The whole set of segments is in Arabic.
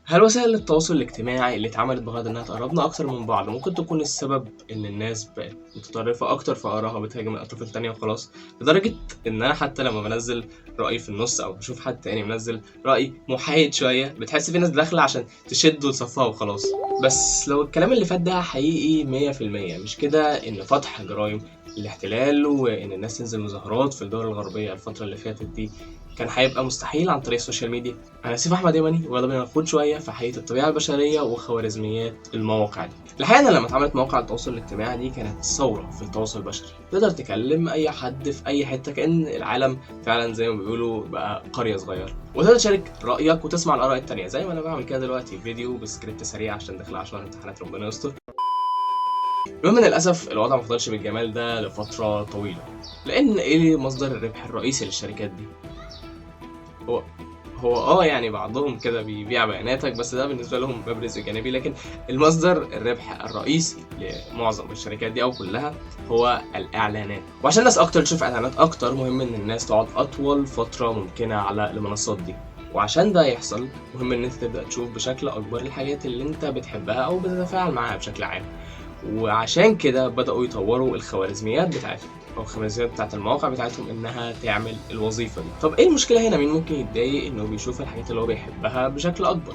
هل وسائل التواصل الاجتماعي اللي اتعملت بغرض انها تقربنا اكتر من بعض ممكن تكون السبب ان الناس بقت متطرفة اكتر في ارائها بتهاجم الاطراف التانية وخلاص، لدرجة ان انا حتى لما بنزل رأيي في النص او بشوف حد تاني منزل رأي محايد شوية بتحس في ناس داخلة عشان تشد لصفها وخلاص. بس لو الكلام اللي فات ده حقيقي 100%، مش كده ان فتح جرائم الاحتلال وان الناس تنزل مظاهرات في الدول الغربية الفترة اللي فاتت دي كان هيبقى مستحيل عن طريق السوشيال ميديا؟ انا سيف احمد يمني، ويلا بينا نخوض شويه في حقيقه الطبيعه البشريه وخوارزميات المواقع دي. الحقيقه ان لما اتعملت مواقع التواصل الاجتماعي دي كانت ثوره في التواصل البشري، تقدر تكلم اي حد في اي حته كأن العالم فعلا زي ما بيقولوا بقى قريه صغيره، وتقدر تشارك رايك وتسمع الاراء التانيه زي ما انا بعمل كده دلوقتي فيديو بسكريبت سريع عشان داخل على شهر امتحانات ربنا يستر. المهم ان للاسف الوضع ما فضلش بالجمال ده لفتره طويله، لان ايه مصدر الربح الرئيسي للشركات دي؟ هو يعني بعضهم كده بيبيع بياناتك، بس ده بالنسبه لهم باب رزق جانبي، لكن المصدر الربح الرئيسي لمعظم الشركات دي او كلها هو الاعلانات. وعشان الناس اكتر تشوف اعلانات اكتر مهم ان الناس تقعد اطول فتره ممكنه على المنصات دي، وعشان ده يحصل مهم ان انت تبدا تشوف بشكل اكبر الحاجات اللي انت بتحبها او بتتفاعل معاها بشكل عام. وعشان كده بدأوا يطوروا الخوارزميات بتاعتهم أو الخوارزميات بتاعت المواقع بتاعتهم إنها تعمل الوظيفة دي. طب إيه المشكلة هنا؟ مين ممكن يتضايق إنه بيشوف الحاجات اللي هو بيحبها بشكل أكبر؟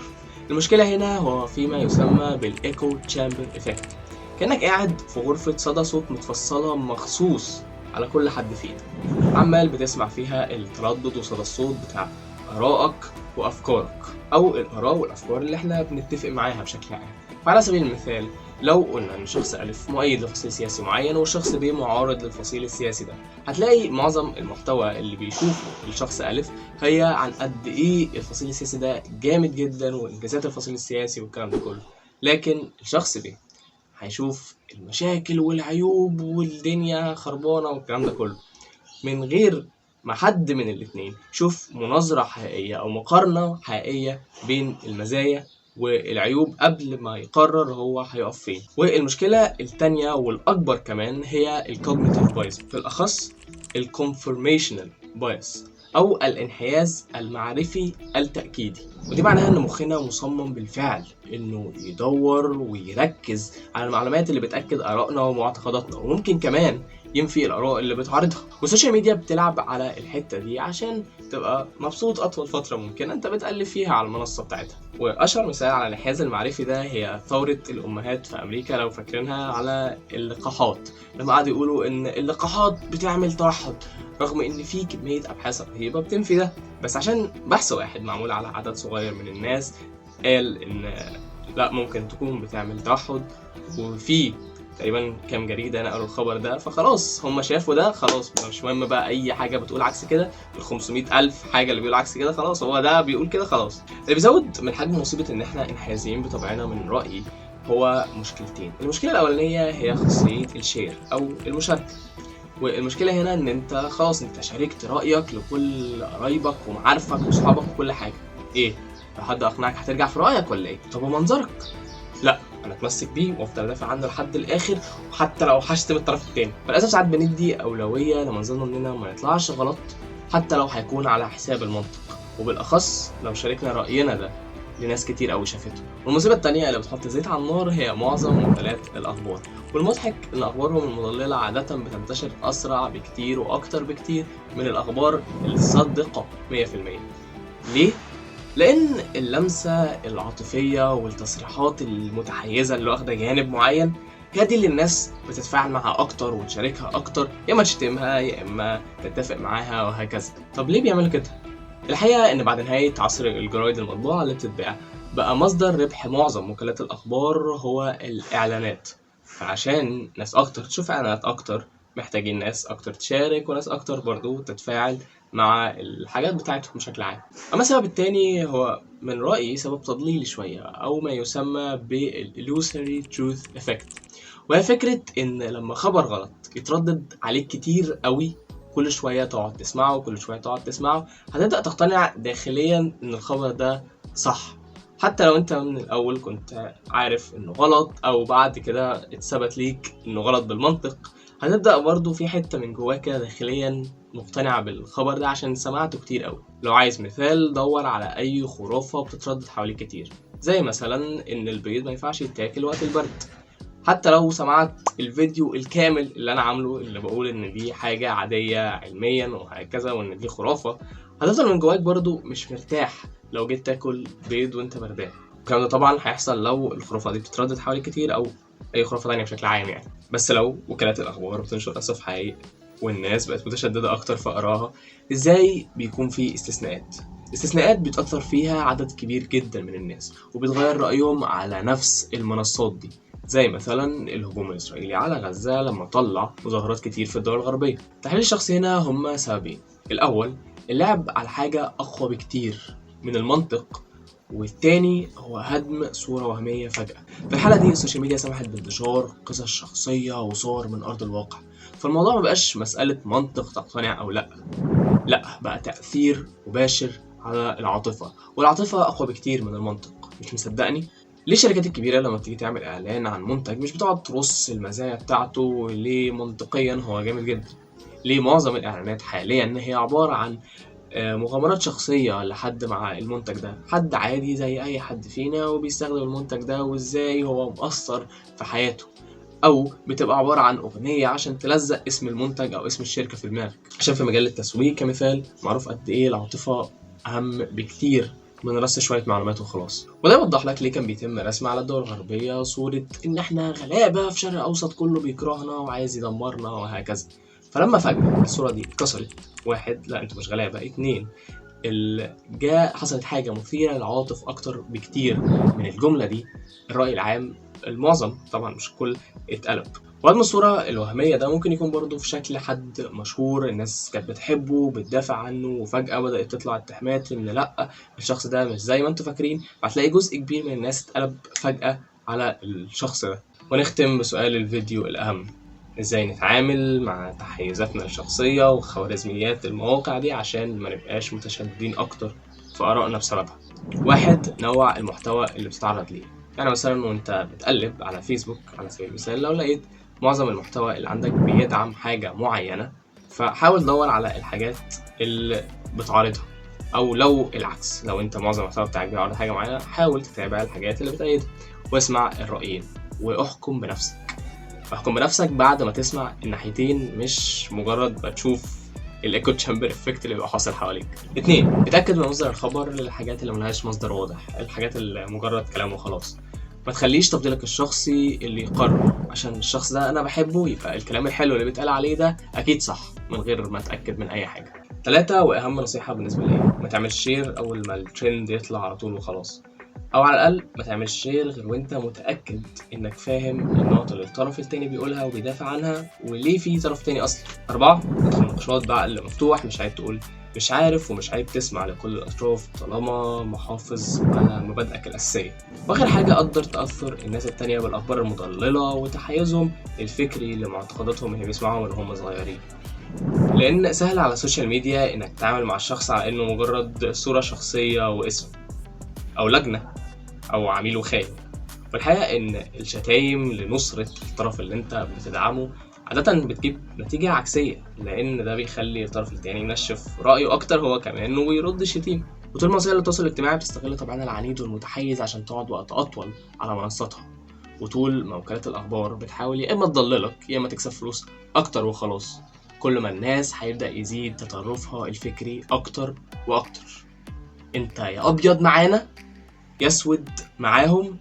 المشكلة هنا هو فيما يسمى بالإيكو تشامبر إفكت، كأنك قاعد في غرفة صدى صوت متفصلة مخصوص على كل حد فينا، عمال بتسمع فيها التردد وصدى الصوت بتاع آرائك وأفكارك، أو الآراء والأفكار اللي إحنا بنتفق معاها بشكل عام. فعلى سبيل المثال، لو قلنا ان شخص ألف مؤيد لفصيل سياسي معين والشخص ب معارض للفصيل السياسي ده، هتلاقي معظم المحتوى اللي بيشوفه الشخص ألف هي عن قد ايه الفصيل السياسي ده جامد جدا وانجازات الفصيل السياسي والكلام ده كله. لكن الشخص ب هيشوف المشاكل والعيوب والدنيا خربانة والكلام ده كله، من غير ما حد من الاتنين شوف مناظرة حقيقية أو مقارنة حقيقية بين المزايا والعيوب قبل ما يقرر هو هيقف فين. والمشكلة التانية والأكبر كمان هي الكوجنيتيف بايس، في الأخص الكونفورميشنال بايس أو الانحياز المعرفي التأكيدي. ودي معناها إن مخنا مصمم بالفعل إنه يدور ويركز على المعلومات اللي بتأكد آرائنا ومعتقداتنا، وممكن كمان ينفي الآراء اللي بتعارضها. والسوشيال ميديا بتلعب على الحتة دي عشان تبقى مبسوط أطول فترة ممكنة أنت بتقلب فيها على المنصة بتاعتها. وأشهر مثال على الانحياز المعرفي ده هي ثورة الأمهات في أمريكا، لو فاكرينها، على اللقاحات، لما قعدوا يقولوا إن اللقاحات بتعمل توحد، رغم إن في كمية أبحاث رهيبة بتنفي ده، بس عشان بحث واحد معمول على عدد صغير من الناس قال إن لا، ممكن تكون بتعمل توحد، وفي تقريبا كام جريدة نقلوا الخبر ده، فخلاص هم شافوا ده، خلاص مش مهم بقى أي حاجة بتقول عكس كده، ال 500 ألف حاجة اللي بيقولوا عكس كده خلاص هو ده بيقول كده خلاص. اللي بيزود من حجم مصيبة إن إحنا انحيازيين بطبعنا من رأيي هو مشكلتين. المشكلة الأولانية هي خاصية الشير أو المشاركة، والمشكلة هنا إن أنت خلاص أنت شاركت رأيك لكل قرايبك ومعارفك وصحابك وكل حاجة. إيه؟ لو حد أقنعك هترجع في رأيك ولا إيه؟ طب ومنظرك؟ لا، انا اتمسك بيه وافضل ادافع عنه لحد الاخر، وحتى لو هشتم الطرف التاني. فللاسف ساعات بندي اولويه لمنظرنا اننا ما نطلعش غلط حتى لو هيكون على حساب المنطق، وبالاخص لو شاركنا راينا ده لناس كتير قوي شافته. والمصيبه التانيه اللي بتحط زيت على النار هي معظم مقالات الاخبار، والمضحك ان اخبارهم المضلله عاده بتنتشر اسرع بكتير واكتر بكتير من الاخبار الصادقه 100%. ليه؟ لأن اللمسة العاطفية والتصريحات المتحيزة اللي واخدة جانب معين هي دي اللي الناس بتتفاعل معها أكتر وتشاركها أكتر، يا إما تشتمها يا إما تتفق معاها وهكذا. طب ليه بيعملوا كده؟ الحقيقة إن بعد نهاية عصر الجرايد المطبوعة اللي بتتباع بقى مصدر ربح معظم وكالات الأخبار هو الإعلانات، فعشان ناس أكتر تشوف إعلانات أكتر محتاجين ناس أكتر تشارك وناس أكتر برضو تتفاعل مع الحاجات بتاعتهم بشكل عام. أما السبب التاني هو من رأيي سبب تضليلي شوية أو ما يسمى بالillusory truth effect، وهي فكرة إن لما خبر غلط يتردد عليك كتير قوي، كل شوية تقعد تسمعه وكل شوية تقعد تسمعه، هتبدأ تقتنع داخليا إن الخبر ده صح، حتى لو انت من الاول كنت عارف انه غلط او بعد كده اتثبت ليك انه غلط بالمنطق، هتبدأ برضو في حتة من جواك داخليا مقتنع بالخبر ده عشان سمعته كتير قوي. لو عايز مثال، دور على اي خرافة بتتردد حواليك كتير، زي مثلا ان البيض ما ينفعش يتاكل وقت البرد. حتى لو سمعت الفيديو الكامل اللي انا عامله اللي بقول ان دي حاجة عادية علميا وهكذا وان دي خرافة، هتفضل من جواك برضو مش مرتاح لو جيت تاكل بيض وانت بردان. الكلام ده طبعا هيحصل لو الخرافة دي بتتردد حواليك كتير او اي خرافة تانية بشكل عام يعني. بس لو وكالات الاخبار بتنشر اسف حقيقي والناس بقت متشددة اكتر في آرائها، ازاي بيكون في استثناءات بيتأثر فيها عدد كبير جدا من الناس وبيتغير رأيهم على نفس المنصات دي، زي مثلا الهجوم الإسرائيلي على غزة لما طلع مظاهرات كتير في الدول الغربية. تحليل الشخص هنا هما سببين: الأول اللعب على حاجة أقوى بكتير من المنطق، والتاني هو هدم صورة وهمية فجأة. في الحالة دي السوشيال ميديا سمحت بانتشار قصص شخصية وصور من أرض الواقع، فالموضوع مبقاش مسألة منطق تقتنع أو لأ، بقى تأثير مباشر على العاطفة، والعاطفة أقوى بكتير من المنطق. مش مصدقني؟ ليه الشركات الكبيرة لما بتيجي تعمل إعلان عن منتج مش بتقعد ترص المزايا بتاعته ليه منطقيا هو جامد جدا؟ ليه معظم الإعلانات حاليا هي عبارة عن مغامرات شخصية لحد مع المنتج ده، حد عادي زي أي حد فينا وبيستخدم المنتج ده وإزاي هو مؤثر في حياته، أو بتبقى عبارة عن أغنية عشان تلزق اسم المنتج أو اسم الشركة في دماغك، عشان في مجال التسويق كمثال معروف قد إيه العاطفة أهم بكتير من رص شوية معلومات وخلاص. وده يوضح لك ليه كان بيتم رسم على الدول الغربية صورة إن إحنا غلابة في الشرق الأوسط كله بيكرهنا وعايز يدمرنا وهكذا. فلما فجأة الصورة دي اتكسرت، واحد لا انتوا مش غلابة، اتنين حصلت حاجة مثيرة للعواطف أكتر بكتير من الجملة دي، الرأي العام المعظم طبعا مش الكل اتقلب. وهدم الصورة الوهمية ده ممكن يكون برضو في شكل حد مشهور الناس كانت بتحبه بتدافع عنه وفجأة بدأت تطلع اتهامات إن لأ الشخص ده مش زي ما انتوا فاكرين، فهتلاقي جزء كبير من الناس اتقلب فجأة على الشخص ده. ونختم بسؤال الفيديو الأهم: ازاي نتعامل مع تحيزاتنا الشخصية وخوارزميات المواقع دي عشان ما نبقاش متشددين اكتر في آرائنا بسببها؟ واحد، نوع المحتوى اللي بتتعرض ليه. يعني مثلا وانت بتقلب على فيسبوك على سبيل المثال، لو لقيت معظم المحتوى اللي عندك بيدعم حاجة معينة، فحاول تدور على الحاجات اللي بتعارضها، او لو العكس، لو انت معظم المحتوى بتاعك بيعرض حاجة معينة حاول تتابع الحاجات اللي بتأيدها واسمع الرأيين واحكم بنفسك بعد ما تسمع الناحيتين، مش مجرد ما تشوف الايكو تشامبر افكت اللي بيبقى حاصل حواليك. 2، اتاكد من مصدر الخبر للحاجات اللي ملهاش مصدر واضح، الحاجات اللي مجرد كلام وخلاص. ما تخليش تفضيلك الشخصي اللي يقرر عشان الشخص ده انا بحبه يبقى الكلام الحلو اللي بيتقال عليه ده اكيد صح من غير ما تاكد من اي حاجه. 3، واهم نصيحه بالنسبه لي، ما تعملش شير اول ما الترند يطلع على طول وخلاص، او على الاقل ما تعملش شير غير وانت متاكد انك فاهم النقطه اللي الطرف التاني بيقولها وبيدافع عنها وليه في طرف تاني اصلا. 4، ادخل نقاشات بعقل مفتوح، مش عيب تقول مش عارف ومش عيب تسمع لكل الاطراف طالما محافظ على مبادئك الاساسيه. واخر حاجه، قدر تاثر الناس التانيه بالاخبار المضلله وتحيزهم الفكري لمعتقداتهم اللي بيسمعوها من هم صغيرين، لان سهل على السوشيال ميديا انك تتعامل مع الشخص على انه مجرد صوره شخصيه واسم او لجنه او عميل وخاين. والحقيقة ان الشتايم لنصرة الطرف اللي انت بتدعمه عادة بتجيب نتيجة عكسية، لان ده بيخلي الطرف التاني ينشف رأيه اكتر هو كمان ويرد الشتيمة. وطول ما وسائل التواصل الاجتماعي بتستغل طبعا العنيد والمتحيز عشان تقعد وقت اطول على منصاتها، وطول ما وكالات الاخبار بتحاول يا اما تضللك يا اما تكسب فلوس اكتر وخلاص، كل ما الناس هيبدأ يزيد تطرفها الفكري اكتر واكتر. انت يا ابيض معانا يسود معاهم،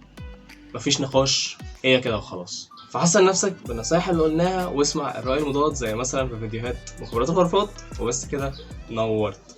مفيش نقاش، هي كده وخلاص. فحسن نفسك بالنصايح اللي قلناها واسمع الرأي المضاد زي مثلا في فيديوهات مخبرات الغرفات، وبس كده نورت.